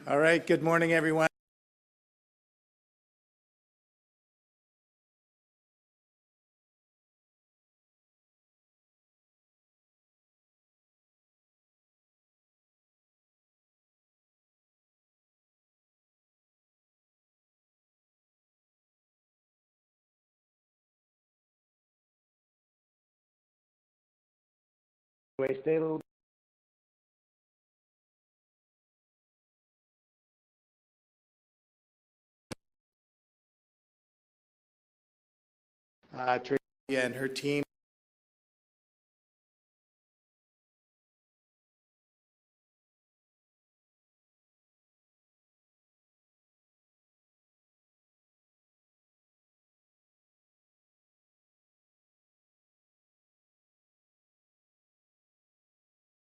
All right, good morning, everyone. Stay a little. Tracy and her team.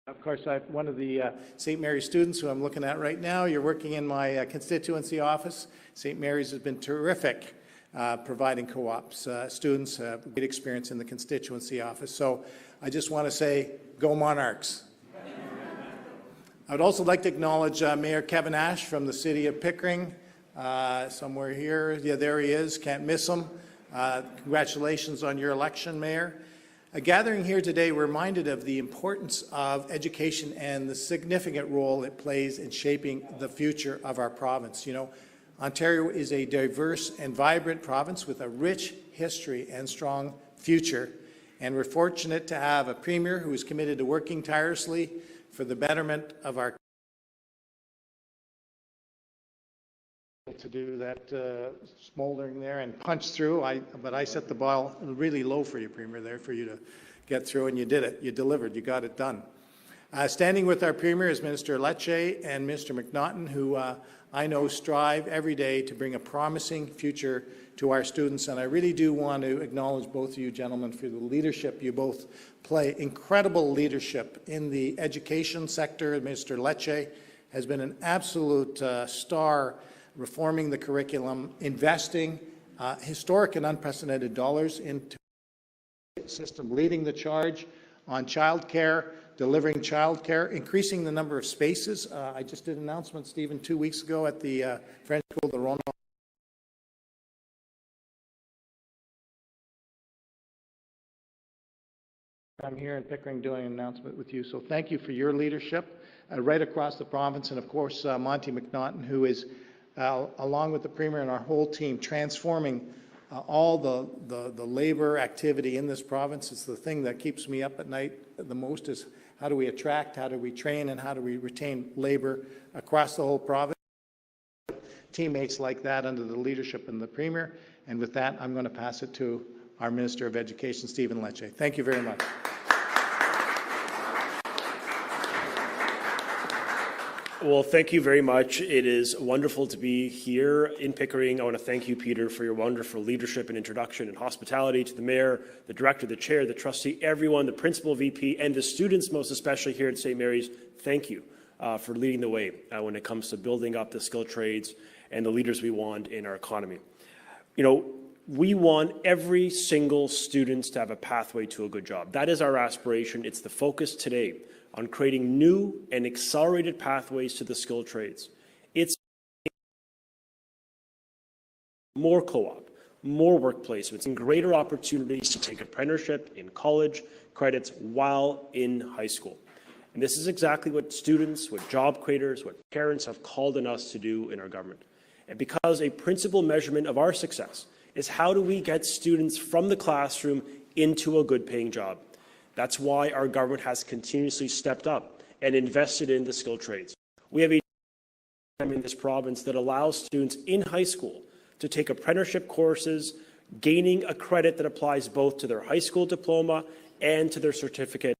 Of course, I'm one of the St. Mary's students who I'm looking at right now. You're working in my constituency office. St. Mary's has been terrific providing co-ops. Students have great experience in the constituency office. So I just want to say, go Monarchs. I would also like to acknowledge Mayor Kevin Ash from the city of Pickering, somewhere here. Yeah, there he is. Can't miss him. Congratulations on your election, Mayor. Gathering here today, we're reminded of the importance of education and the significant role it plays in shaping the future of our province. You know, Ontario is a diverse and vibrant province with a rich history and strong future, and we're fortunate to have a Premier who is committed to working tirelessly for the betterment of our to do that smoldering there and punch through. But I set the ball really low for you, Premier, there for you to get through, and you did it. You delivered. You got it done. Standing with our Premier is Minister Lecce and Mr. McNaughton, who I know strive every day to bring a promising future to our students. And I really do want to acknowledge both of you gentlemen for the leadership you both play. Incredible leadership in the education sector. Mr. Lecce has been an absolute star reforming the curriculum, investing historic and unprecedented dollars into the system, leading the charge on childcare, delivering childcare, increasing the number of spaces. I just did an announcement, Stephen, 2 weeks ago at the French School, the Ronan. I'm here in Pickering doing an announcement with you, so thank you for your leadership right across the province, and of course Monte McNaughton, who is along with the Premier and our whole team, transforming all the labor activity in this province. It's the thing that keeps me up at night the most, is how do we attract, how do we train, and how do we retain labor across the whole province. Teammates like that under the leadership of the Premier. And with that, I'm going to pass it to our Minister of Education, Stephen Lecce. Thank you very much. Well, thank you very much. It is wonderful to be here in Pickering. I want to thank you, Peter, for your wonderful leadership and introduction and hospitality to the Mayor, the Director, the Chair, the Trustee, everyone, the Principal, VP, and the students, most especially here at St. Mary's. Thank you for leading the way when it comes to building up the skilled trades and the leaders we want in our economy. You know, we want every single student to have a pathway to a good job. That is our aspiration. It's the focus today on creating new and accelerated pathways to the skilled trades. It's more co-op, more work placements, and greater opportunities to take apprenticeship in college credits while in high school. And this is exactly what students, what job creators, what parents have called on us to do in our government. And because a principal measurement of our success is how do we get students from the classroom into a good paying job. That's why our government has continuously stepped up and invested in the skilled trades. We have a program in this province that allows students in high school to take apprenticeship courses, gaining a credit that applies both to their high school diploma and to their certificate.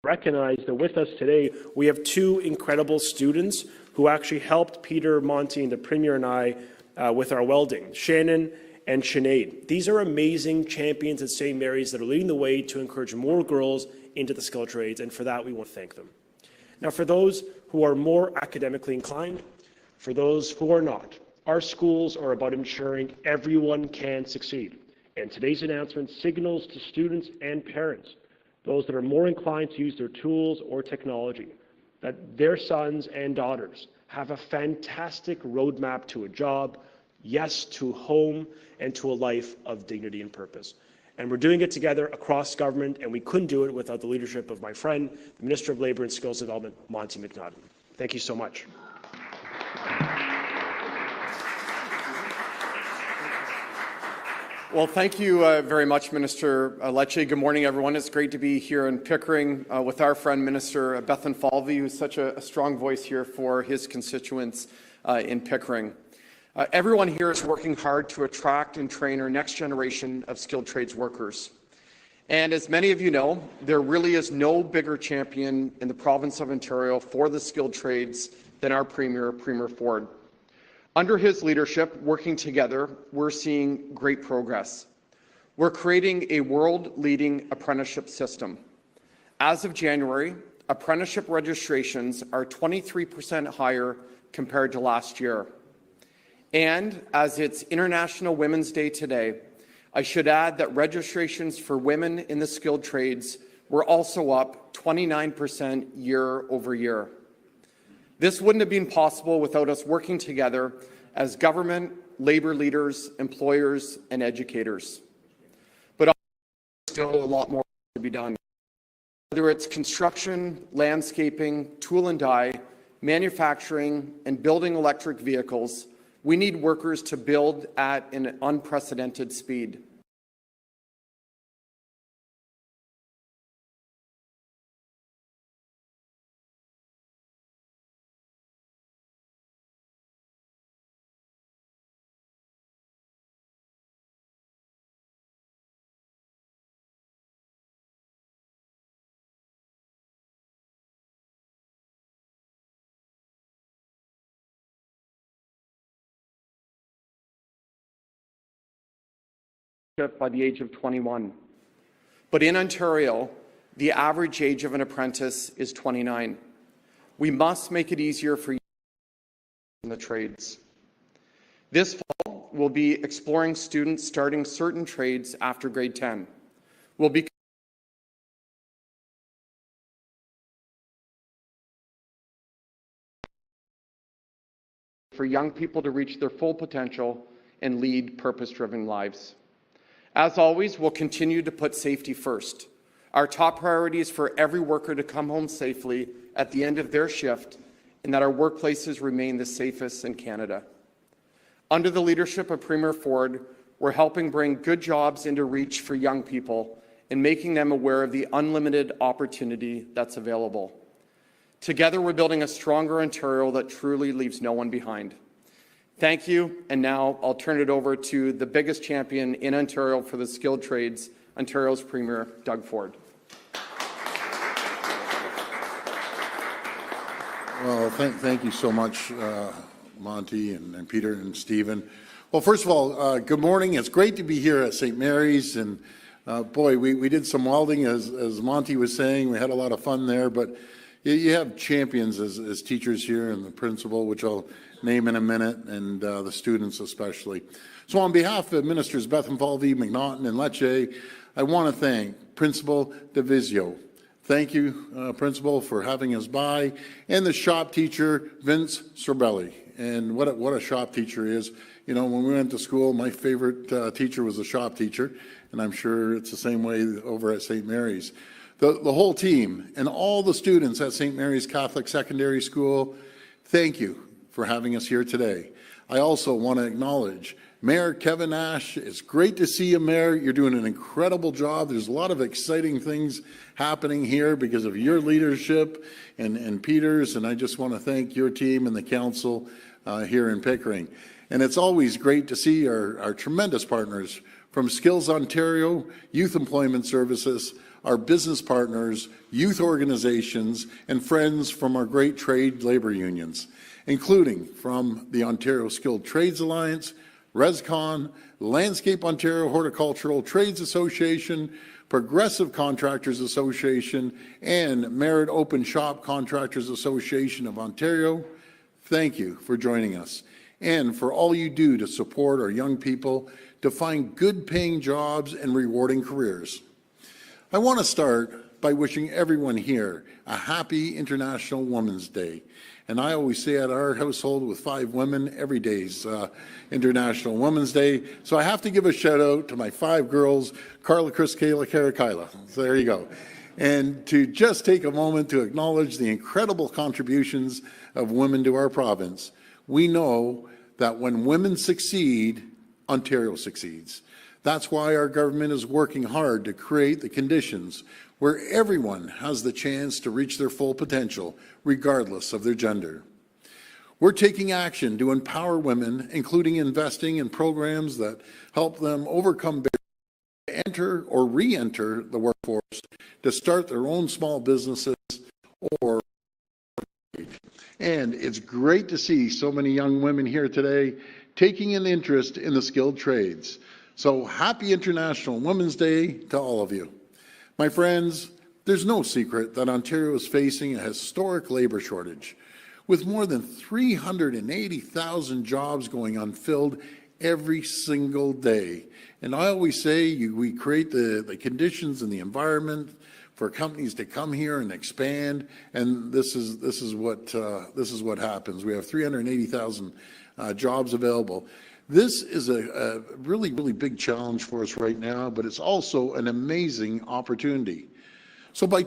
recognize that with us today, we have two incredible students who actually helped Peter, Monte, and the Premier and I with our welding, Shannon and Sinead. These are amazing champions at St. Mary's that are leading the way to encourage more girls into the skilled trades, and for that, we want to thank them. Now, for those who are more academically inclined, for those who are not, our schools are about ensuring everyone can succeed. And today's announcement signals to students and parents, those that are more inclined to use their tools or technology, that their sons and daughters have a fantastic roadmap to a job, yes, to home, and to a life of dignity and purpose. And we're doing it together across government, and we couldn't do it without the leadership of my friend, the Minister of Labour and Skills Development, Monte McNaughton. Thank you so much. Well, thank you very much, Minister Lecce. Good morning, everyone. It's great to be here in Pickering with our friend, Minister Bethan Falvey, who's such a strong voice here for his constituents in Pickering. Everyone here is working hard to attract and train our next generation of skilled trades workers. And as many of you know, there really is no bigger champion in the province of Ontario for the skilled trades than our Premier, Premier Ford. Under his leadership, working together, we're seeing great progress. We're creating a world-leading apprenticeship system. As of January, apprenticeship registrations are 23% higher compared to last year. And as it's International Women's Day today, I should add that registrations for women in the skilled trades were also up 29% year over year. This wouldn't have been possible without us working together as government, labour leaders, employers, and educators. But still a lot more to be done. Whether it's construction, landscaping, tool and die, manufacturing, and building electric vehicles, we need workers to build at an unprecedented speed. By the age of 21. But in Ontario, the average age of an apprentice is 29. We must make it easier for you in the trades. This fall, we'll be exploring students starting certain trades after grade 10. We'll be for young people to reach their full potential and lead purpose-driven lives. As always, we'll continue to put safety first. Our top priority is for every worker to come home safely at the end of their shift and that our workplaces remain the safest in Canada. Under the leadership of Premier Ford, we're helping bring good jobs into reach for young people and making them aware of the unlimited opportunity that's available. Together, we're building a stronger Ontario that truly leaves no one behind. Thank you, and now I'll turn it over to the biggest champion in Ontario for the skilled trades, Ontario's Premier, Doug Ford. Well, thank you so much, Monte and Peter and Stephen. Well, first of all, good morning. It's great to be here at St. Mary's, and boy, we did some welding, as Monte was saying. We had a lot of fun there, but you have champions as teachers here, and the principal, which I'll name in a minute, and the students especially. So on behalf of Ministers Bethan Falvey, McNaughton, and Lecce, I want to thank Principal DeVizio. Thank you, Principal, for having us by, and the shop teacher, Vince Sorbelli. And what a shop teacher is. You know, when we went to school, my favorite teacher was a shop teacher, and I'm sure it's the same way over at St. Mary's. The whole team and all the students at St. Mary's Catholic Secondary School, thank you for having us here today. I also want to acknowledge Mayor Kevin Nash. It's great to see you, Mayor. You're doing an incredible job. There's a lot of exciting things happening here because of your leadership and Peter's, and I just want to thank your team and the council here in Pickering. And it's always great to see our tremendous partners from Skills Ontario, Youth Employment Services, our business partners, youth organizations, and friends from our great trade labor unions, including from the Ontario Skilled Trades Alliance, ResCon, Landscape Ontario Horticultural Trades Association, Progressive Contractors Association, and Merit Open Shop Contractors Association of Ontario. Thank you for joining us and for all you do to support our young people to find good-paying jobs and rewarding careers. I want to start by wishing everyone here a happy International Women's Day. And I always say at our household with 5 women, every day's International Women's Day. So I have to give a shout out to my 5 girls, Carla, Chris, Kayla, Kara, Kyla. So there you go. And to just take a moment to acknowledge the incredible contributions of women to our province. We know that when women succeed, Ontario succeeds. That's why our government is working hard to create the conditions where everyone has the chance to reach their full potential, regardless of their gender. We're taking action to empower women, including investing in programs that help them overcome barriers to enter or re-enter the workforce, to start their own small businesses, or and it's great to see so many young women here today taking an interest in the skilled trades. So happy International Women's Day to all of you. My friends, there's no secret that Ontario is facing a historic labor shortage, with more than 380,000 jobs going unfilled every single day. And I always say we create the conditions and the environment for companies to come here and expand, and this is what happens. We have 380,000 jobs available. This is a really, really big challenge for us right now, but it's also an amazing opportunity. So by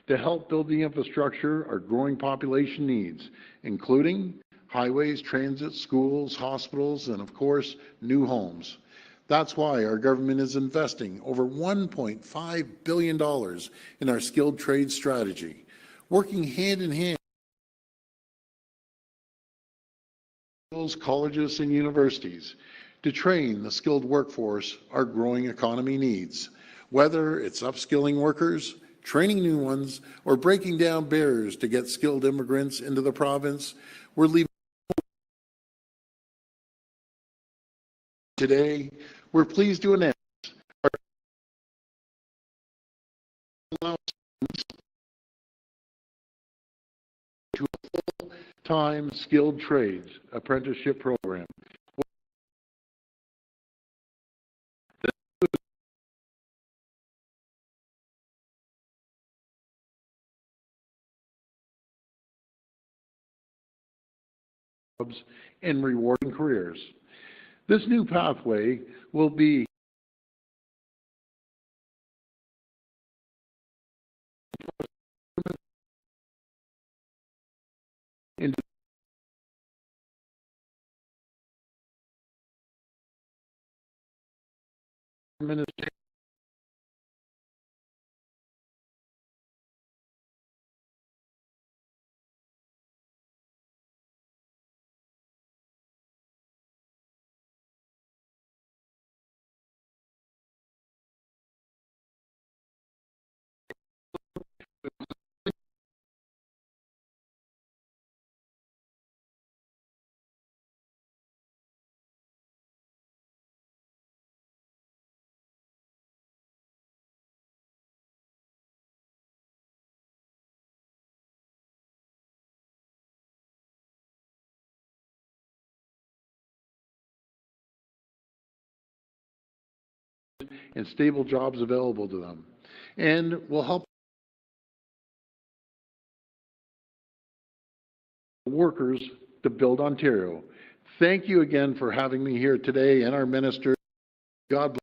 to help build the infrastructure our growing population needs, including highways, transit, schools, hospitals, and of course, new homes. That's why our government is investing over $1.5 billion in our skilled trade strategy, working hand in hand with colleges and universities to train the skilled workforce our growing economy needs, whether it's upskilling workers, training new ones, or breaking down barriers to get skilled immigrants into the province. We're leaving today. We're pleased to announce our to a full-time skilled trades apprenticeship program. And rewarding careers. This new pathway will be in administration. And stable jobs available to them, and will help workers to build Ontario. Thank you again for having me here today, and our minister. God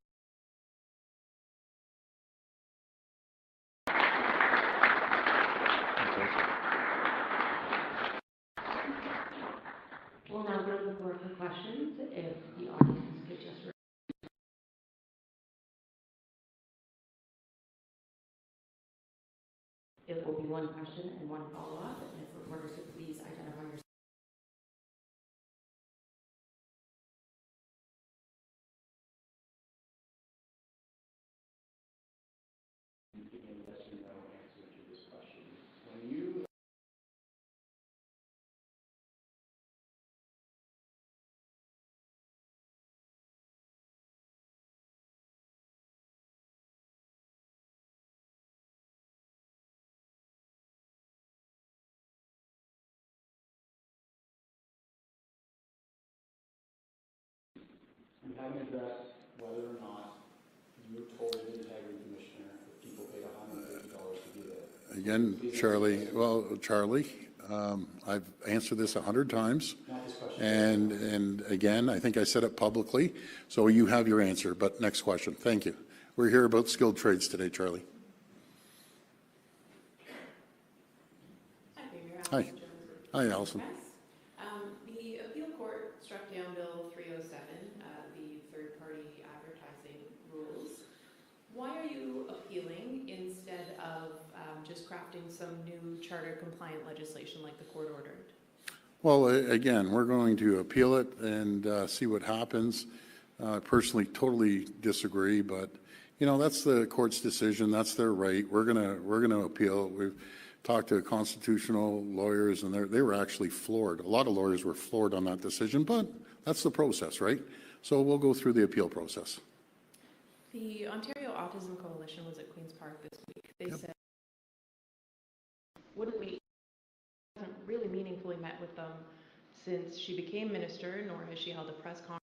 bless. We'll now go to It will be one question and one follow-up, and if reporters could please identify yourself. You haven't addressed whether or not you told the integrity commissioner that people paid $150 to be there. Again, Charlie, I've answered this 100 times. Not this question. And again, I think I said it publicly, so you have your answer. But next question. Thank you. We're here about skilled trades today, Charlie. Hi, Premier. Hi. Hi, Alison. The appeal court struck down Bill 307, the third-party advertising rules. Why are you appealing instead of just crafting some new charter-compliant legislation like the court ordered? Well, again, we're going to appeal it and see what happens. Personally, totally disagree, but you know that's the court's decision. That's their right. We're gonna appeal. We've talked to constitutional lawyers, and they were actually floored. A lot of lawyers were floored on that decision, but that's the process, right? So we'll go through the appeal process. The Ontario Autism Coalition was at Queen's Park this week. They said, wouldn't we hasn't really meaningfully met with them since she became minister, nor has she held a press conference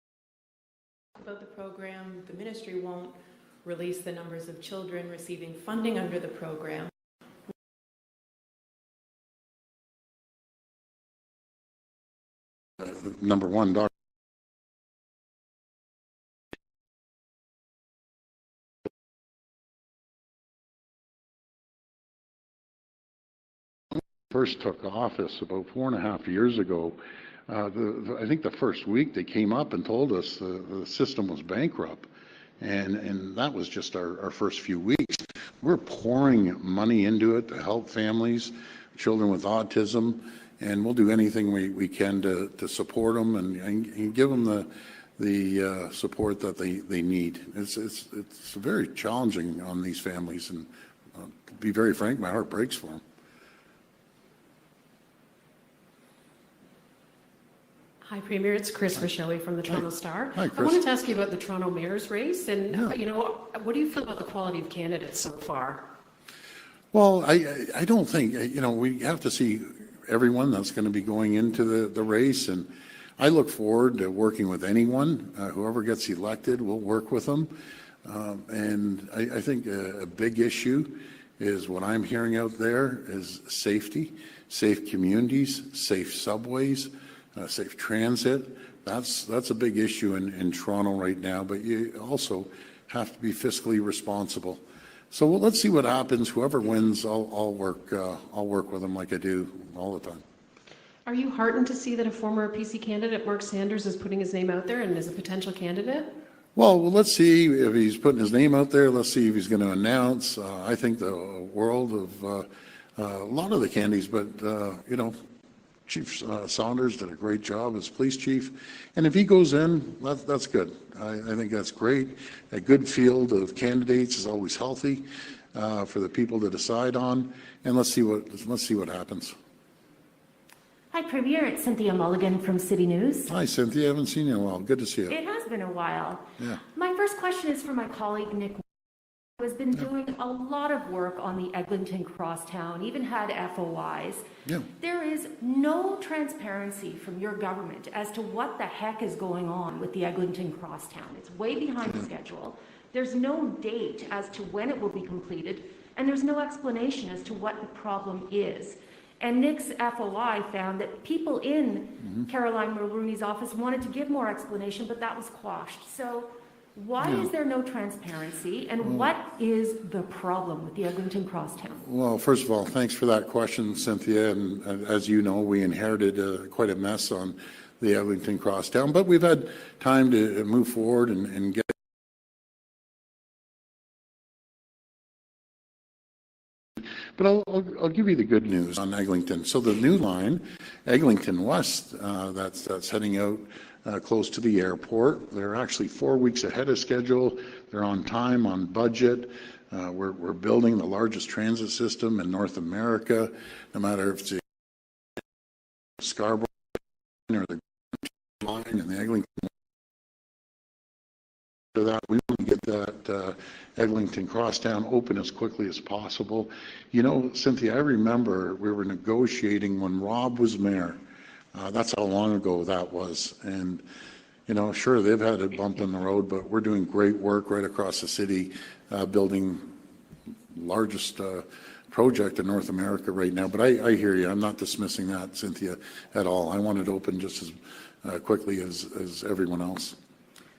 about the program. The ministry won't release the numbers of children receiving funding under the program. Number one, Dr. First took office about 4.5 years ago. I think the first week they came up and told us the system was bankrupt, and that was just our first few weeks. We're pouring money into it to help families, children with autism, and we'll do anything we can to support them and give them the support that they need. It's very challenging on these families, and to be very frank, my heart breaks for them. Hi, Premier. It's Chris Rochelle from the Toronto Star. Hi, Chris. I wanted to ask you about the Toronto mayor's race, and Yeah. you know, what do you feel about the quality of candidates so far? Well, I don't think, you know, we have to see everyone that's going to be going into the race, and I look forward to working with anyone. Whoever gets elected, we'll work with them. And I think a big issue is what I'm hearing out there is safety, safe communities, safe subways, safe transit. That's a big issue in Toronto right now, but you also have to be fiscally responsible. So let's see what happens. Whoever wins, I'll work with them like I do all the time. Are you heartened to see that a former PC candidate, Mark Sanders, is putting his name out there and is a potential candidate? Well, let's see if he's putting his name out there. Let's see if he's going to announce. I think the world of a lot of the candidates, but you know, Chief Saunders did a great job as police chief, and if he goes in, that's good. I think that's great. A good field of candidates is always healthy for the people to decide on, and let's see what happens. Hi, Premier. It's Cynthia Mulligan from City News. Hi, Cynthia. I haven't seen you in a while. Good to see you. It has been a while. Yeah. My first question is for my colleague, Nick, who has been doing a lot of work on the Eglinton Crosstown, even had FOIs. Yeah. There is no transparency from your government as to what the heck is going on with the Eglinton Crosstown. It's way behind schedule. There's no date as to when it will be completed, and there's no explanation as to what the problem is. And Nick's FOI found that people in Caroline Mulrooney's office wanted to give more explanation, but that was quashed. So why is there no transparency, and what is the problem with the Eglinton Crosstown? Well, first of all, thanks for that question, Cynthia. And as you know, we inherited quite a mess on the Eglinton Crosstown, but we've had time to move forward and get But I'll give you the good news on Eglinton. So the new line, Eglinton West, that's heading out close to the airport. They're actually 4 weeks ahead of schedule. They're on time, on budget. We're building the largest transit system in North America, no matter if it's the Scarborough or the line and the Eglinton. To that, we want to get that Eglinton Crosstown open as quickly as possible. You know, Cynthia, I remember we were negotiating when Rob was mayor. That's how long ago that was. And, you know, sure, they've had a bump in the road, but we're doing great work right across the city, building largest project in North America right now. But I hear you. I'm not dismissing that, Cynthia, at all. I want it open just as quickly as everyone else.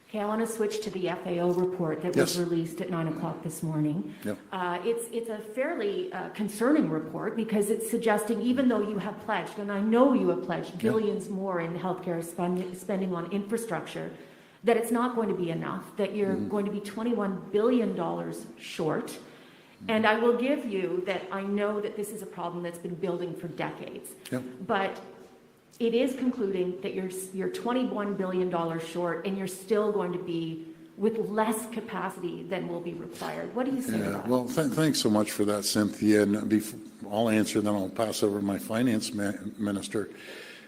Okay, I want to switch to the FAO report that was released at 9 o'clock this morning. Yep. It's a fairly concerning report because it's suggesting even though you have pledged, and I know you have pledged billions more in healthcare spending on infrastructure, that it's not going to be enough, that you're going to be $21 billion short. And I will give you that I know that this is a problem that's been building for decades. Yep. But it is concluding that you're $21 billion short and you're still going to be with less capacity than will be required. What do you say to that? Well, thanks so much for that, Cynthia. And I'll answer, then I'll pass over to my finance minister.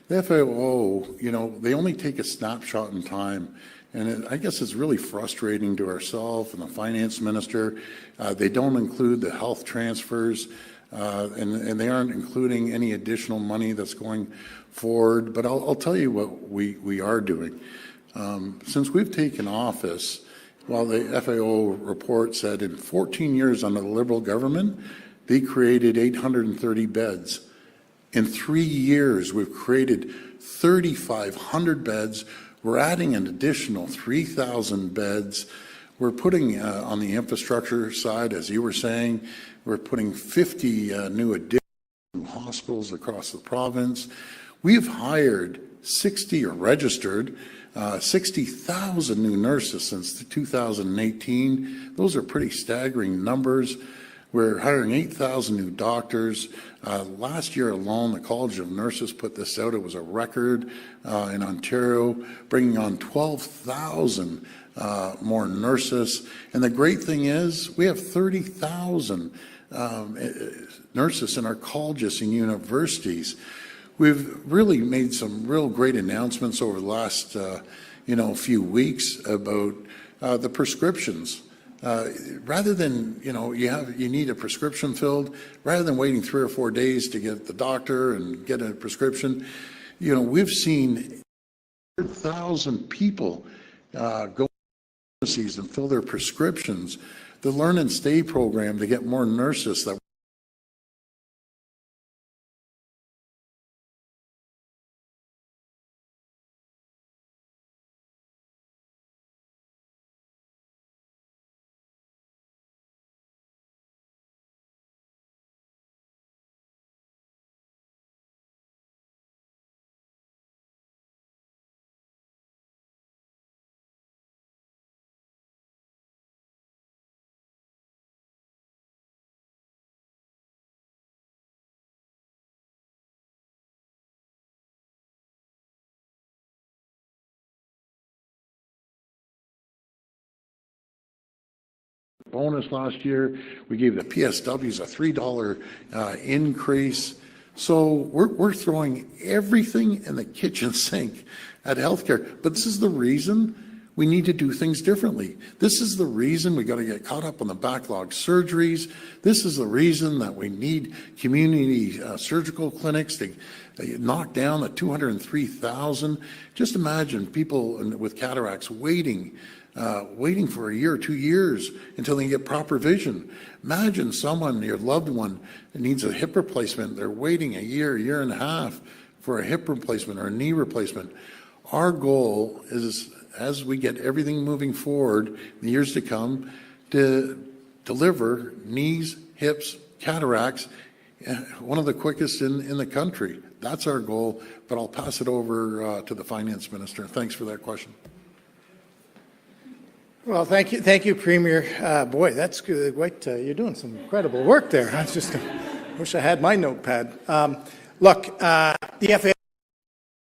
The FAO, you know, they only take a snapshot in time. And I guess it's really frustrating to ourselves and the finance minister. They don't include the health transfers, and they aren't including any additional money that's going forward. But I'll tell you what we are doing. Since we've taken office, while the FAO report said in 14 years under the Liberal government, they created 830 beds. In 3 years, we've created 3,500 beds. We're adding an additional 3,000 beds. We're putting on the infrastructure side, as you were saying, we're putting 50 new additional hospitals across the province. We've hired 60 or registered 60,000 new nurses since 2018. Those are pretty staggering numbers. We're hiring 8,000 new doctors. Last year alone, the College of Nurses put this out. It was a record in Ontario, bringing on 12,000 more nurses. And the great thing is we have 30,000 nurses in our colleges and universities. We've really made some real great announcements over the last few weeks about the prescriptions. Rather than, you need a prescription filled, rather than waiting 3 or 4 days to get the doctor and get a prescription, we've seen 100,000 people go to pharmacies and fill their prescriptions. The Learn and Stay program to get more nurses that bonus last year. We gave the PSWs a $3 increase. So we're throwing everything in the kitchen sink at healthcare. But this is the reason we need to do things differently. This is the reason we got to get caught up on the backlog surgeries. This is the reason that we need community surgical clinics to knock down the 203,000. Just imagine people with cataracts waiting for a year or 2 years until they can get proper vision. Imagine someone, your loved one, that needs a hip replacement. They're waiting a year and a half for a hip replacement or a knee replacement. Our goal is, as we get everything moving forward in the years to come, to deliver knees, hips, cataracts, one of the quickest in the country. That's our goal, but I'll pass it over to the finance minister. Thanks for that question. Well, thank you, Premier. Boy, that's good. Wait, you're doing some incredible work there. That's just Wish I had my notepad. Look, the FAA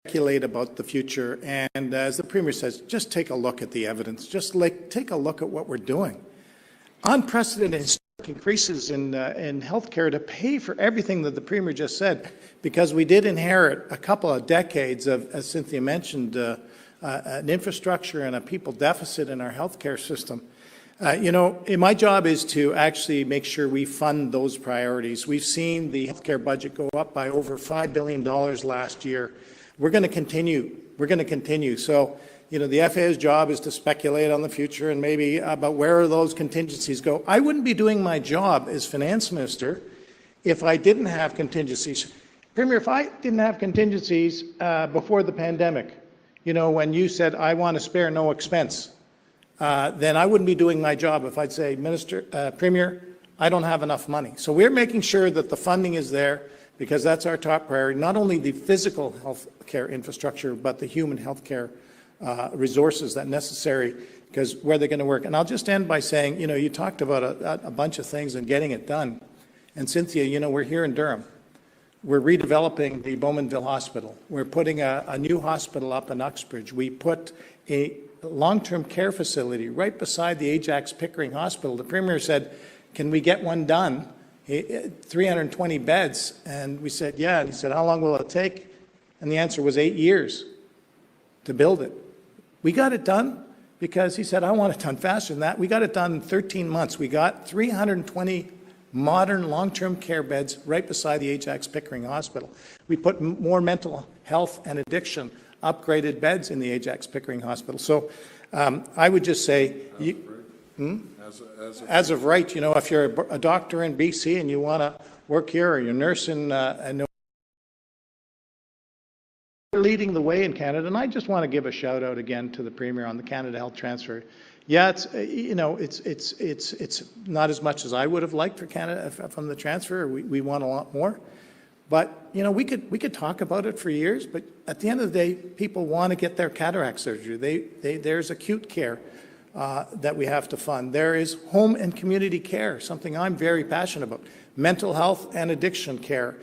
speculate about the future, and as the Premier says, just take a look at the evidence. Just take a look at what we're doing. Unprecedented historic increases in health care to pay for everything that the Premier just said, because we did inherit a couple of decades of, as Cynthia mentioned, an infrastructure and a people deficit in our health care system. My job is to actually make sure we fund those priorities. We've seen the healthcare budget go up by over $5 billion last year. We're going to continue. We're going to continue. So, the FAA's job is to speculate on the future and maybe about where those contingencies go. I wouldn't be doing my job as finance minister if I didn't have contingencies. Premier, if I didn't have contingencies before the pandemic, when you said, I want to spare no expense, then I wouldn't be doing my job if I'd say, Premier, I don't have enough money. So we're making sure that the funding is there, because that's our top priority, not only the physical health care infrastructure, but the human health care resources that necessary, because where they're going to work. And I'll just end by saying, you talked about a bunch of things and getting it done. And Cynthia, we're here in Durham. We're redeveloping the Bowmanville Hospital. We're putting a new hospital up in Uxbridge. We put a long-term care facility right beside the Ajax Pickering Hospital. The Premier said, can we get one done? 320 beds. And we said, yeah. And he said, how long will it take? And the answer was 8 years to build it. We got it done because he said, I want it done faster than that. We got it done in 13 months. We got 320 modern long-term care beds right beside the Ajax Pickering Hospital. We put more mental health and addiction upgraded beds in the Ajax Pickering Hospital. So I would just say, as of right, if you're a doctor in BC and you want to work here, or you're a nurse in leading the way in Canada, and I just want to give a shout out again to the Premier on the Canada Health Transfer. Yeah, it's not as much as I would have liked for Canada from the transfer. We want a lot more, but we could talk about it for years. But at the end of the day, people want to get their cataract surgery. There's acute care that we have to fund. There is home and community care, something I'm very passionate about. Mental health and addiction care,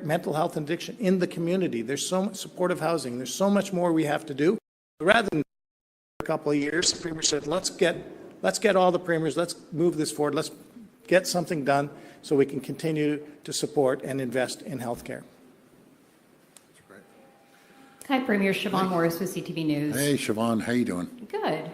mental health and addiction in the community. There's so much supportive housing. There's so much more we have to do. Rather than a couple of years, the Premier said, let's get all the premiers, let's move this forward, let's get something done so we can continue to support and invest in healthcare. Hi, Premier. Siobhan Morris with CTV News. Hey, Siobhan, how you doing? Good.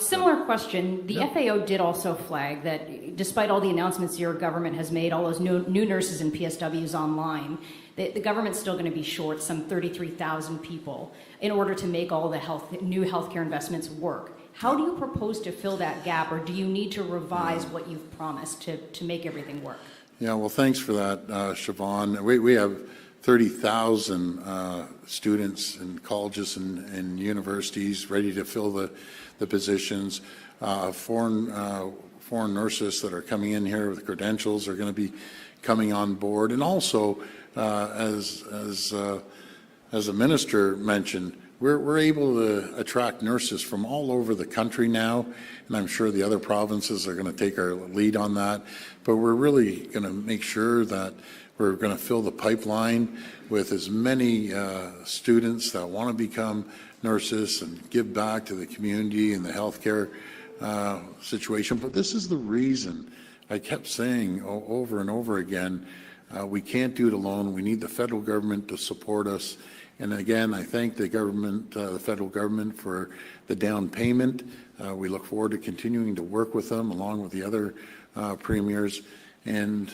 Similar question. The FAO did also flag that despite all the announcements your government has made, all those new nurses and PSWs online, the government's still going to be short some 33,000 people in order to make all the new healthcare investments work. How do you propose to fill that gap, or do you need to revise what you've promised to make everything work? Yeah, well, thanks for that, Siobhan. We have 30,000 students in colleges and universities ready to fill the positions. Foreign nurses that are coming in here with credentials are going to be coming on board. And also, as the minister mentioned, we're able to attract nurses from all over the country now, and I'm sure the other provinces are going to take our lead on that. But we're really going to make sure that we're going to fill the pipeline with as many students that want to become nurses and give back to the community and the healthcare situation. But this is the reason I kept saying over and over again, we can't do it alone. We need the federal government to support us. And again, I thank the government, the federal government, for the down payment. We look forward to continuing to work with them along with the other premiers. And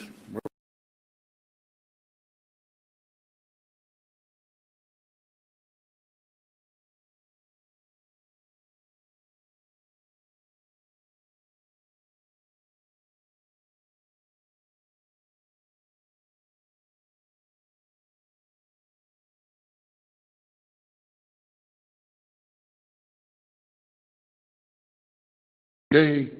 they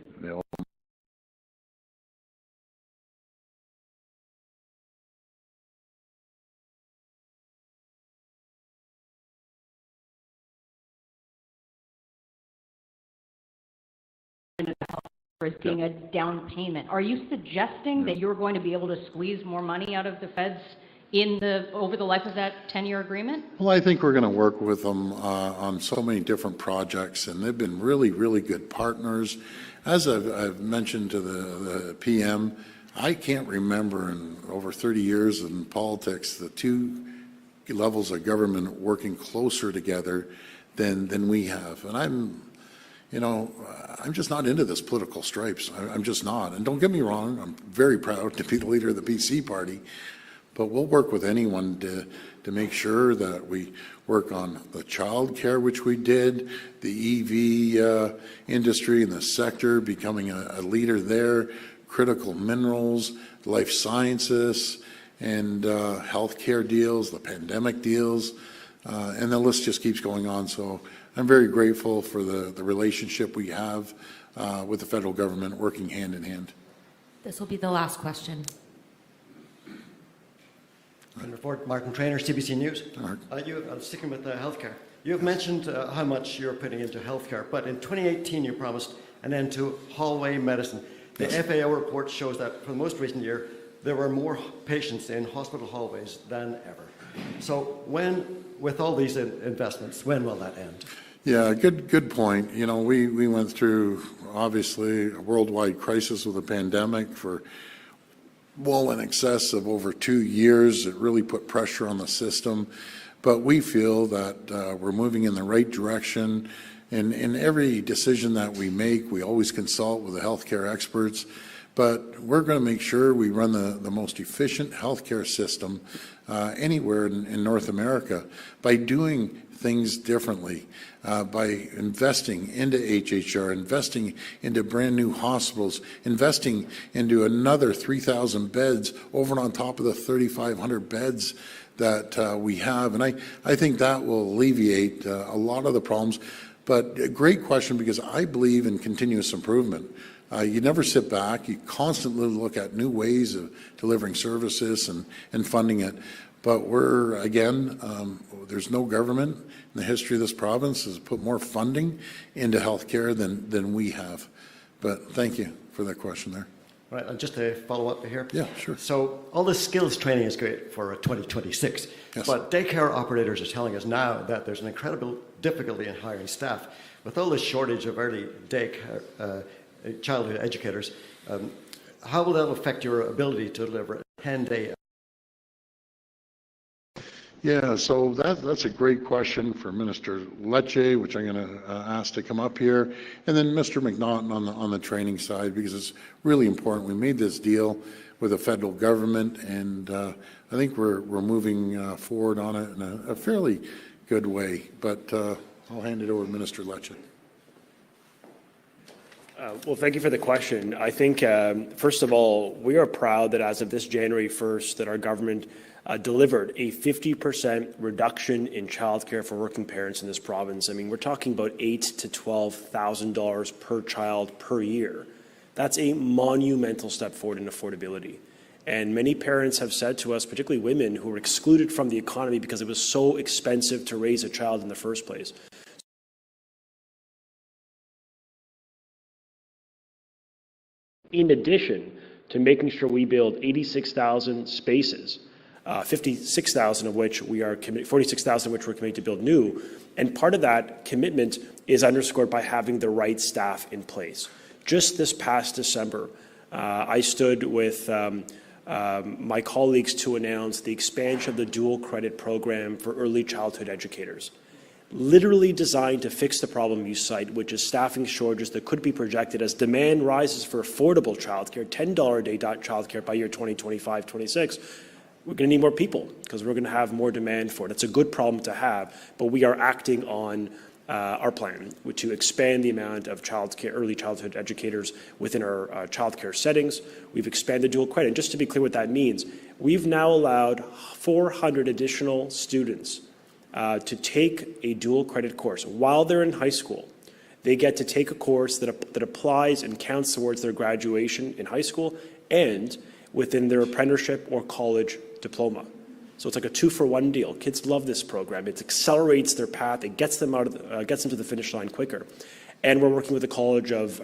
as being a down payment. Are you suggesting that you're going to be able to squeeze more money out of the feds over the life of that 10-year agreement? Well, I think we're going to work with them on so many different projects, and they've been really, really good partners. As I've mentioned to the PM, I can't remember in over 30 years in politics the two levels of government working closer together than we have. And I'm just not into this political stripes. I'm just not. And don't get me wrong, I'm very proud to be the leader of the PC party, but we'll work with anyone to make sure that we work on the child care, which we did, the EV industry and the sector, becoming a leader there, critical minerals, life sciences, and healthcare deals, the pandemic deals, and the list just keeps going on. So I'm very grateful for the relationship we have with the federal government working hand in hand. This will be the last question. Senator Ford, Martin Traynor, CBC News. Sticking with healthcare. You've mentioned how much you're putting into healthcare, but in 2018 you promised an end to hallway medicine. The FAO report shows that for the most recent year, there were more patients in hospital hallways than ever. So with all these investments, when will that end? Yeah, good point. We went through, obviously, a worldwide crisis with the pandemic for well in excess of over 2 years. It really put pressure on the system. But we feel that we're moving in the right direction. And in every decision that we make, we always consult with the healthcare experts. But we're going to make sure we run the most efficient healthcare system anywhere in North America by doing things differently, by investing into HHR, investing into brand new hospitals, investing into another 3,000 beds over and on top of the 3,500 beds that we have. And I think that will alleviate a lot of the problems. But a great question, because I believe in continuous improvement. You never sit back. You constantly look at new ways of delivering services and funding it. But there's no government in the history of this province has put more funding into healthcare than we have. But thank you for that question there. Right, and just to follow up here. Yeah, sure. So all this skills training is great for 2026, yes. But daycare operators are telling us now that there's an incredible difficulty in hiring staff. With all this shortage of early daycare childhood educators, how will that affect your ability to deliver a 10-day? Yeah, so that's a great question for Minister Lecce, which I'm going to ask to come up here, and then Mr. McNaughton on the training side, because it's really important. We made this deal with the federal government, and I think we're moving forward on it in a fairly good way. But I'll hand it over to Minister Lecce. Well, thank you for the question. I think, first of all, we are proud that as of this January 1st, that our government delivered a 50% reduction in childcare for working parents in this province. I mean, we're talking about $8,000 to $12,000 per child per year. That's a monumental step forward in affordability. And many parents have said to us, particularly women, who were excluded from the economy because it was so expensive to raise a child in the first place. In addition to making sure we build 86,000 spaces, 46,000 of which we are committed, 46,000 of which we're committed to build new. And part of that commitment is underscored by having the right staff in place. Just this past December, I stood with my colleagues to announce the expansion of the dual credit program for early childhood educators, literally designed to fix the problem you cite, which is staffing shortages that could be projected as demand rises for affordable childcare, $10 a day childcare by year 2025-26. We're going to need more people because we're going to have more demand for it. It's a good problem to have, but we are acting on our plan to expand the amount of early childhood educators within our childcare settings. We've expanded dual credit. And just to be clear what that means, we've now allowed 400 additional students to take a dual credit course while they're in high school. They get to take a course that applies and counts towards their graduation in high school and within their apprenticeship or college diploma. So it's like a 2-for-1 deal. Kids love this program. It accelerates their path. It gets them to the finish line quicker. And we're working with the College of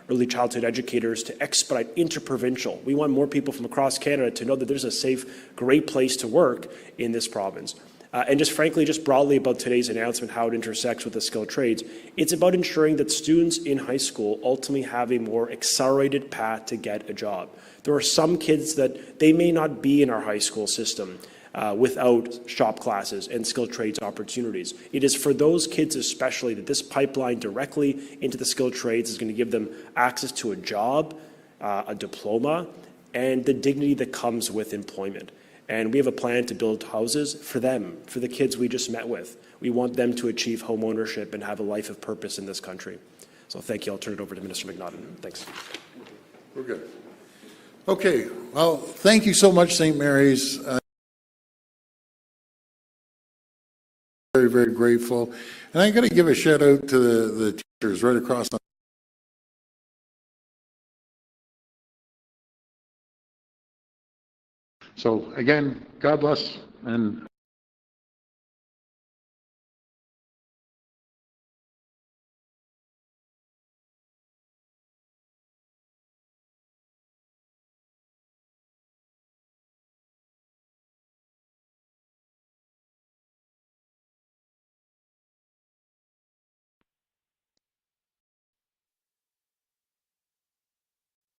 Early Childhood Educators to expedite interprovincial. We want more people from across Canada to know that there's a safe, great place to work in this province. And just frankly, just broadly about today's announcement, how it intersects with the skilled trades, it's about ensuring that students in high school ultimately have a more accelerated path to get a job. There are some kids that they may not be in our high school system without shop classes and skilled trades opportunities. It is for those kids especially that this pipeline directly into the skilled trades is going to give them access to a job, a diploma, and the dignity that comes with employment. And we have a plan to build houses for them, for the kids we just met with. We want them to achieve home ownership and have a life of purpose in this country. So thank you. I'll turn it over to Minister McNaughton. Thanks. We're good. Okay. Well, thank you so much, St. Mary's. Very, very grateful. And I'm going to give a shout out to the teachers right across the So again, God bless and